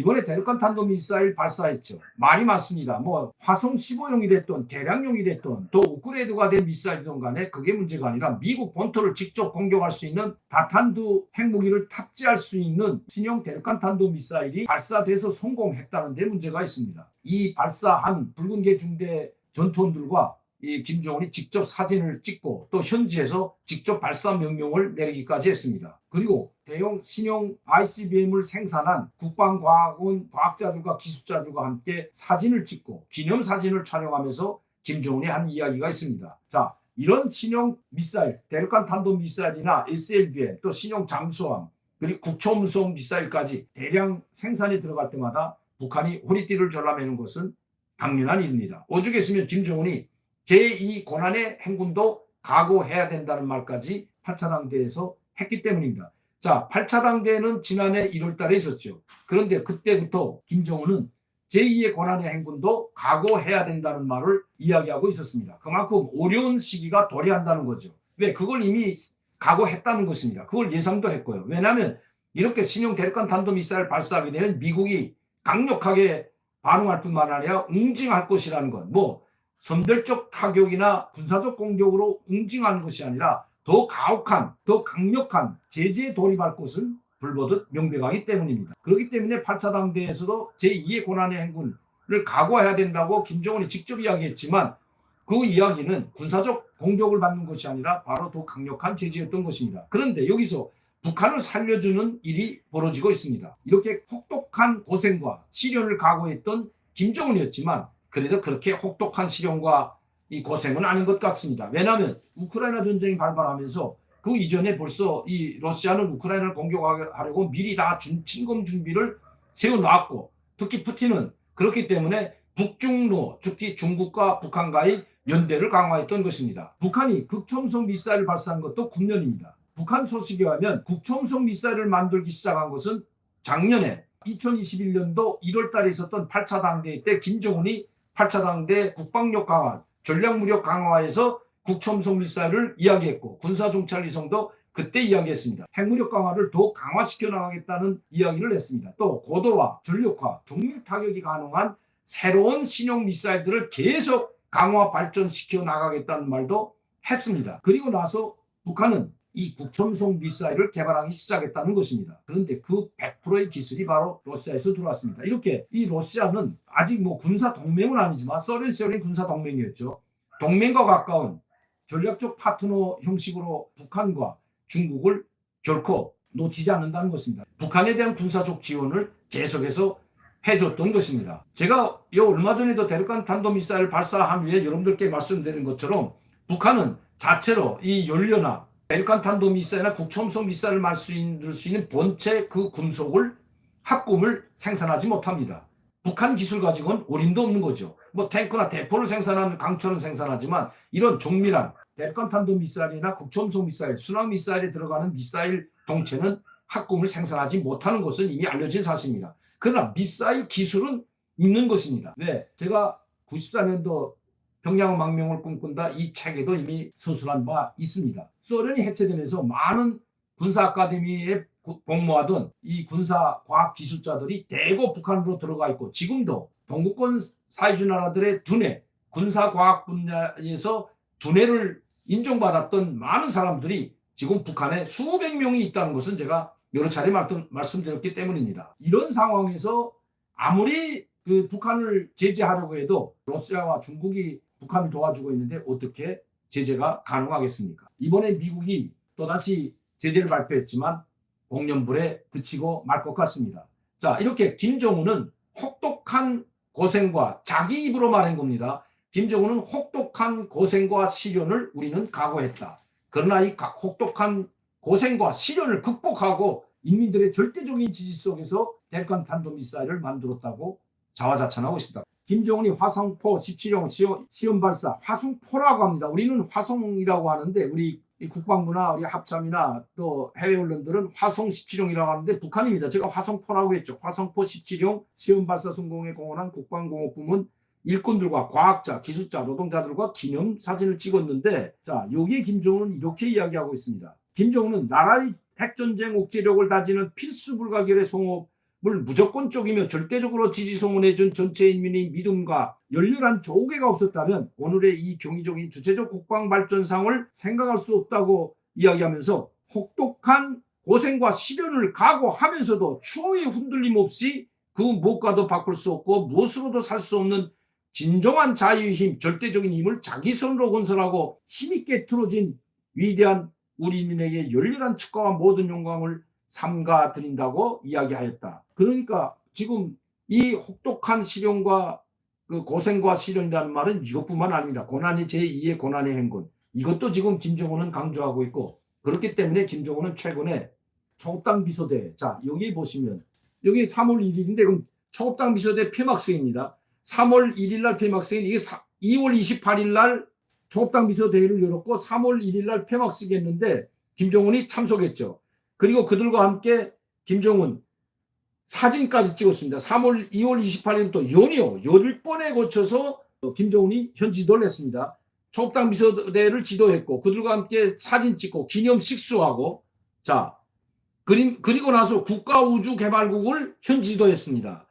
이번에 대륙간 탄도미사일 발사했죠. 말이 많습니다. 뭐 화성 15용이 됐든 대량용이 됐든 또 업그레이드가 된 미사일이든 간에 그게 문제가 아니라 미국 본토를 직접 공격할 수 있는 다탄두 핵무기를 탑재할 수 있는 신형 대륙간 탄도미사일이 발사돼서 성공했다는 데 문제가 있습니다. 이 발사한 붉은 개 중대 전투원들과 이 김정은이 직접 사진을 찍고 또 현지에서 직접 발사 명령을 내리기까지 했습니다. 그리고 대형 신형 ICBM을 생산한 국방과학원 과학자들과 기술자들과 함께 사진을 찍고 기념사진을 촬영하면서 김정은이 한 이야기가 있습니다. 자, 이런 신형 미사일, 대륙간 탄도미사일이나 SLBM, 또 신형 잠수함, 그리고 국초음속 미사일까지 대량 생산이 들어갈 때마다 북한이 허리띠를 졸라매는 것은 당연한 일입니다. 오죽했으면 김정은이 제2 고난의 행군도 각오해야 된다는 말까지 8차 당대에서 했기 때문입니다. 자, 8차 당대는 지난해 1월 달에 있었죠. 그런데 그때부터 김정은은 제2의 고난의 행군도 각오해야 된다는 말을 이야기하고 있었습니다. 그만큼 어려운 시기가 도래한다는 거죠. 왜? 그걸 이미 각오했다는 것입니다. 그걸 예상도 했고요. 왜냐하면 이렇게 신형 대륙간 탄도미사일 발사하게 되면 미국이 강력하게 반응할 뿐만 아니라 응징할 것이라는 것. 뭐 선별적 타격이나 군사적 공격으로 응징하는 것이 아니라 더 가혹한, 더 강력한 제재에 돌입할 것은 불보듯 명백하기 때문입니다. 그렇기 때문에 8차 당대에서도 제2의 고난의 행군을 각오해야 된다고 김정은이 직접 이야기했지만 그 이야기는 군사적 공격을 받는 것이 아니라 바로 더 강력한 제재였던 것입니다. 그런데 여기서 북한을 살려주는 일이 벌어지고 있습니다. 이렇게 혹독한 고생과 시련을 각오했던 김정은이었지만 그래도 그렇게 혹독한 시련과 이 고생은 아닌 것 같습니다. 왜냐하면 우크라이나 전쟁이 발발하면서 그 이전에 벌써 이 러시아는 우크라이나를 공격하려고 미리 다 침공 준비를 세워놨고 특히 푸틴은 그렇기 때문에 북중로 특히 중국과 북한과의 연대를 강화했던 것입니다. 북한이 극초음속 미사일을 발사한 것도 국년입니다. 북한 소식에 의하면 극초음속 미사일을 만들기 시작한 것은 작년에 2021년도 1월 달에 있었던 8차 당대 때 김정은이 8차 당대 국방력 강화, 전략무력 강화에서 극초음속 미사일을 이야기했고 군사정찰 위성도 그때 이야기했습니다. 핵무력 강화를 더 강화시켜 나가겠다는 이야기를 했습니다. 또 고도화, 전력화, 정밀 타격이 가능한 새로운 신형 미사일들을 계속 강화 발전시켜 나가겠다는 말도 했습니다. 그리고 나서 북한은 이 극초음속 미사일을 개발하기 시작했다는 것입니다. 그런데 그 100%의 기술이 바로 러시아에서 들어왔습니다. 이렇게 이 러시아는 아직 뭐 군사 동맹은 아니지만 소련 시절의 군사 동맹이었죠. 동맹과 가까운 전략적 파트너 형식으로 북한과 중국을 결코 놓치지 않는다는 것입니다. 북한에 대한 군사적 지원을 계속해서 해줬던 것입니다. 제가 얼마 전에도 대륙간 탄도미사일 발사한 후에 여러분들께 말씀드린 것처럼 북한은 자체로 이 연료나 대륙간 탄도미사일이나 극초음속 미사일을 만들 수 있는 본체 그 금속을 합금을 생산하지 못합니다. 북한 기술 가지고는 어림도 없는 거죠. 뭐 탱크나 대포를 생산하는 강철은 생산하지만 이런 정밀한 대륙간 탄도미사일이나 극초음속 미사일, 순항 미사일에 들어가는 미사일 동체는 합금을 생산하지 못하는 것은 이미 알려진 사실입니다. 그러나 미사일 기술은 있는 것입니다. 네, 제가 94년도 평양망명을 꿈꾼다 이 책에도 이미 서술한 바 있습니다. 소련이 해체되면서 많은 군사 아카데미에 복무하던 이 군사 과학 기술자들이 대거 북한으로 들어가 있고 지금도 동구권 사회주 나라들의 두뇌, 군사 과학 분야에서 두뇌를 인정받았던 많은 사람들이 지금 북한에 수백 명이 있다는 것은 제가 여러 차례 말씀드렸기 때문입니다. 이런 상황에서 아무리 그 북한을 제재하려고 해도 러시아와 중국이 북한을 도와주고 있는데 어떻게 제재가 가능하겠습니까? 이번에 미국이 또다시 제재를 발표했지만 공연불에 그치고 말 것 같습니다. 자, 이렇게 김정은은 혹독한 고생과 자기 입으로 말한 겁니다. 김정은은 혹독한 고생과 시련을 우리는 각오했다. 그러나 이 혹독한 고생과 시련을 극복하고 인민들의 절대적인 지지 속에서 대륙간 탄도미사일을 만들었다고 자화자찬하고 있습니다. 김정은이 화성포 17형 시험 발사, 화성포라고 합니다. 우리는 화성이라고 하는데 우리 국방부나 우리 합참이나 또 해외 언론들은 화성 17형이라고 하는데 북한입니다. 제가 화성포라고 했죠. 화성포 17형 시험 발사 성공에 공헌한 국방공업부문 일꾼들과 과학자, 기술자, 노동자들과 기념 사진을 찍었는데 자, 여기에 김정은은 이렇게 이야기하고 있습니다. 김정은은 나라의 핵전쟁 억제력을 다지는 필수 불가결의 성업 무조건적이며 절대적으로 지지 송원해준 전체 인민의 믿음과 열렬한 조개가 없었다면 오늘의 이 경이적인 주체적 국방발전상을 생각할 수 없다고 이야기하면서 혹독한 고생과 시련을 각오하면서도 추호의 흔들림 없이 그 무엇과도 바꿀 수 없고 무엇으로도 살 수 없는 진정한 자유의 힘, 절대적인 힘을 자기 손으로 건설하고 힘있게 틀어진 위대한 우리 인민에게 열렬한 축하와 모든 영광을 삼가 드린다고 이야기하였다. 그러니까 지금 이 혹독한 시련과 그 고생과 시련이라는 말은 이것뿐만 아닙니다. 고난이 제2의 고난의 행군. 이것도 지금 김정은은 강조하고 있고, 그렇기 때문에 김정은은 최근에 초급당 비서대, 자 여기 보시면 여기 3월 1일인데 그럼 초급당 비서대 폐막식입니다. 3월 1일 날 폐막식인 이게 2월 28일 날 초급당 비서대회를 열었고 3월 1일 날 폐막식 했는데 김정은이 참석했죠. 그리고 그들과 함께 김정은 사진까지 찍었습니다. 2월 28일 또 연이어 10번에 거쳐서 김정은이 현지도를 했습니다. 초급당 비서대회를 지도했고 그들과 함께 사진 찍고 기념 식수하고 자 그리고 나서 국가우주개발국을 현지도했습니다.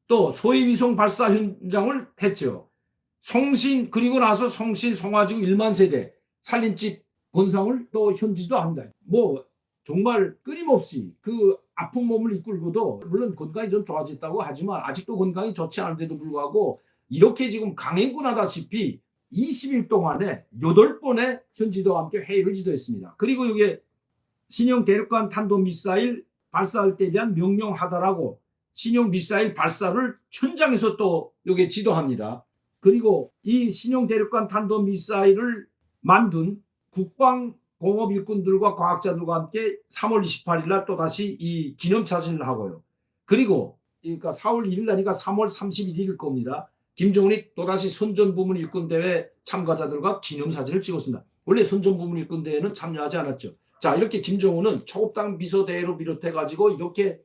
또 소위위성 발사 현장을 했죠. 송신 그리고 나서 송신 송화지구 1만 세대 살림집 건상을 또 현지도합니다. 뭐 정말 끊임없이 그 아픈 몸을 이끌고도 물론 건강이 좀 좋아졌다고 하지만 아직도 건강이 좋지 않은데도 불구하고 이렇게 지금 강행군하다시피 20일 동안에 8번의 현지도와 함께 회의를 지도했습니다. 그리고 이게 신형 대륙간 탄도미사일 발사할 때에 대한 명령하다라고 신형 미사일 발사를 현장에서 또 여기에 지도합니다. 그리고 이 신형 대륙간 탄도미사일을 만든 국방공업 일꾼들과 과학자들과 함께 3월 28일 날 또다시 이 기념사진을 하고요. 그리고 그러니까 4월 1일 날이니까 3월 31일일 겁니다. 김정은이 또다시 선전부문 일꾼대회 참가자들과 기념사진을 찍었습니다. 원래 선전부문 일꾼대회는 참여하지 않았죠. 자 이렇게 김정은은 초급당 비서대회로 비롯해가지고 이렇게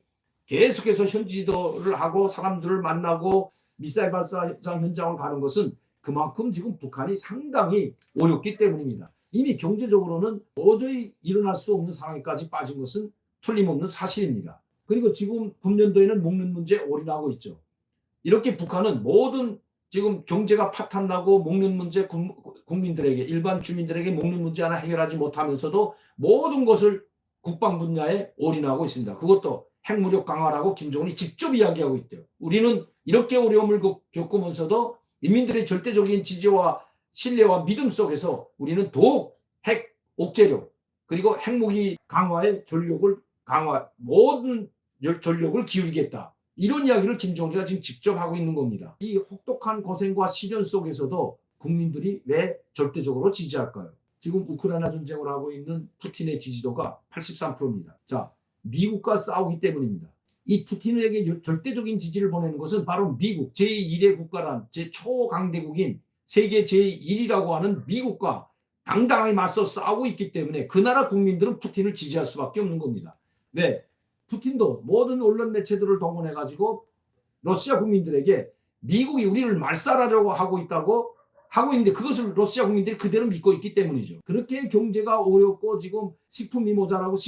계속해서 현지도를 하고 사람들을 만나고 미사일 발사장 현장을 가는 것은 그만큼 지금 북한이 상당히 어렵기 때문입니다. 이미 경제적으로는 도저히 일어날 수 없는 상황까지 빠진 것은 틀림없는 사실입니다. 그리고 지금 금년도에는 먹는 문제에 올인하고 있죠. 이렇게 북한은 모든 지금 경제가 파탄나고 먹는 문제 국민들에게 일반 주민들에게 먹는 문제 하나 해결하지 못하면서도 모든 것을 국방 분야에 올인하고 있습니다. 그것도 핵무력 강화라고 김정은이 직접 이야기하고 있대요. 우리는 이렇게 어려움을 겪으면서도 인민들의 절대적인 지지와 신뢰와 믿음 속에서 우리는 더욱 핵 억제력 그리고 핵무기 강화에 모든 전력을 기울이겠다. 이런 이야기를 김정은이가 지금 직접 하고 있는 겁니다. 이 혹독한 고생과 시련 속에서도 국민들이 왜 절대적으로 지지할까요? 지금 우크라이나 전쟁을 하고 있는 푸틴의 지지도가 83%입니다. 자, 미국과 싸우기 때문입니다. 이 푸틴에게 절대적인 지지를 보내는 것은 바로 미국, 제1의 국가란 초강대국인 세계 제1이라고 하는 미국과 당당하게 맞서 싸우고 있기 때문에 그 나라 국민들은 푸틴을 지지할 수밖에 없는 겁니다. 왜? 푸틴도 모든 언론 매체들을 동원해가지고 러시아 국민들에게 미국이 우리를 말살하려고 하고 있는데 그것을 러시아 국민들이 그대로 믿고 있기 때문이죠. 그렇게 경제가 어렵고 지금 식품이 모자라고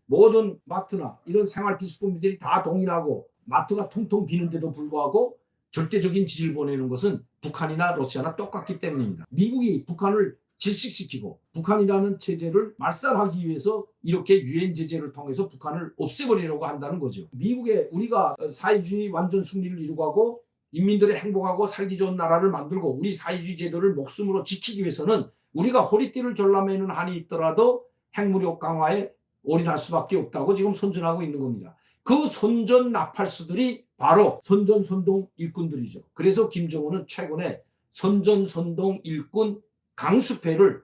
모든 마트나 이런 생활 필수품들이 다 동일하고 마트가 통통 비는데도 불구하고 절대적인 지지를 보내는 것은 북한이나 러시아나 똑같기 때문입니다. 미국이 북한을 질식시키고 북한이라는 체제를 말살하기 위해서 이렇게 유엔 제재를 통해서 북한을 없애버리려고 한다는 거죠. 우리가 사회주의 완전 승리를 이루고 인민들의 행복하고 살기 좋은 나라를 만들고 우리 사회주의 제도를 목숨으로 지키기 위해서는 우리가 허리띠를 졸라매는 한이 있더라도 핵무력 강화에 올인할 수밖에 없다고 지금 선전하고 있는 겁니다. 그 선전 나팔수들이 바로 선전-선동 일꾼들이죠. 그래서 김정은은 최근에 선전-선동 일꾼 강수패를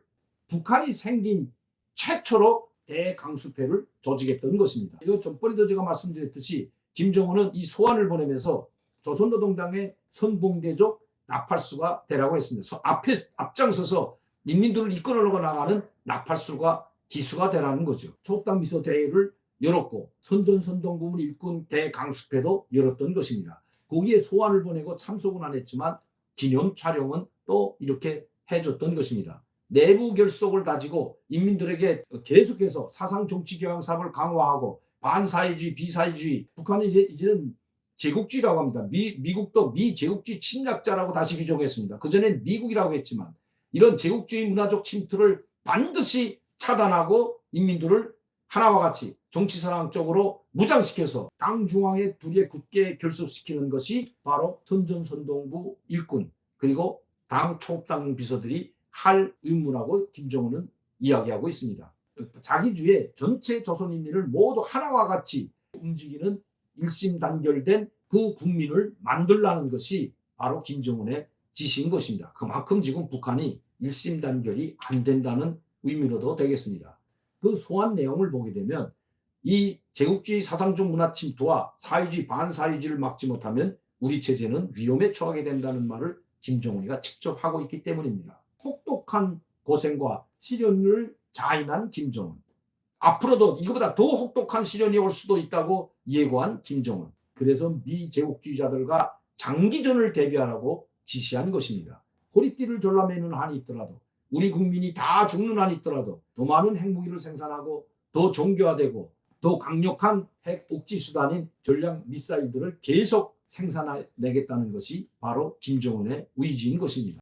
북한이 생긴 최초로 대강수패를 조직했던 것입니다. 이거 전번에도 제가 말씀드렸듯이 김정은은 이 소환을 보내면서 조선노동당의 선봉대적 나팔수가 되라고 했습니다. 앞장서서 인민들을 이끌어 나가는 나팔수가 기수가 되라는 거죠. 초급당 미소 대회를 열었고 선전선동부문 일꾼 대강수패도 열었던 것입니다. 거기에 소환을 보내고 참석은 안 했지만 기념 촬영은 또 이렇게 해줬던 것입니다. 내부 결속을 다지고 인민들에게 계속해서 사상 정치 교양 사업을 강화하고 반사회주의, 비사회주의, 북한은 이제는 제국주의라고 합니다. 미국도 미제국주의 침략자라고 다시 규정했습니다. 그전엔 미국이라고 했지만 이런 제국주의 문화적 침투를 반드시 차단하고 인민들을 하나와 같이 정치사랑적으로 무장시켜서 당 중앙에 두리에 굳게 결속시키는 것이 바로 선전선동부 일꾼 그리고 당 초업당 비서들이 할 의무라고 김정은은 이야기하고 있습니다. 자기 주에 전체 조선인민을 모두 하나와 같이 움직이는 일심단결된 그 국민을 만들라는 것이 바로 김정은의 지시인 것입니다. 그만큼 지금 북한이 일심단결이 안 된다는 의미로도 되겠습니다. 그 소환 내용을 보게 되면 이 제국주의 사상적 문화 침투와 사회주의 반사회주의를 막지 못하면 우리 체제는 위험에 처하게 된다는 말을 김정은이가 직접 하고 있기 때문입니다. 혹독한 고생과 시련을 자인한 김정은. 앞으로도 이거보다 더 혹독한 시련이 올 수도 있다고 예고한 김정은. 그래서 미제국주의자들과 장기전을 대비하라고 지시한 것입니다. 고리띠를 졸라매는 한이 있더라도 우리 국민이 다 죽는 한이 있더라도 더 많은 핵무기를 생산하고 더 정교화되고 더 강력한 핵 억지 수단인 전략 미사일들을 계속 생산해내겠다는 것이 바로 김정은의 의지인 것입니다.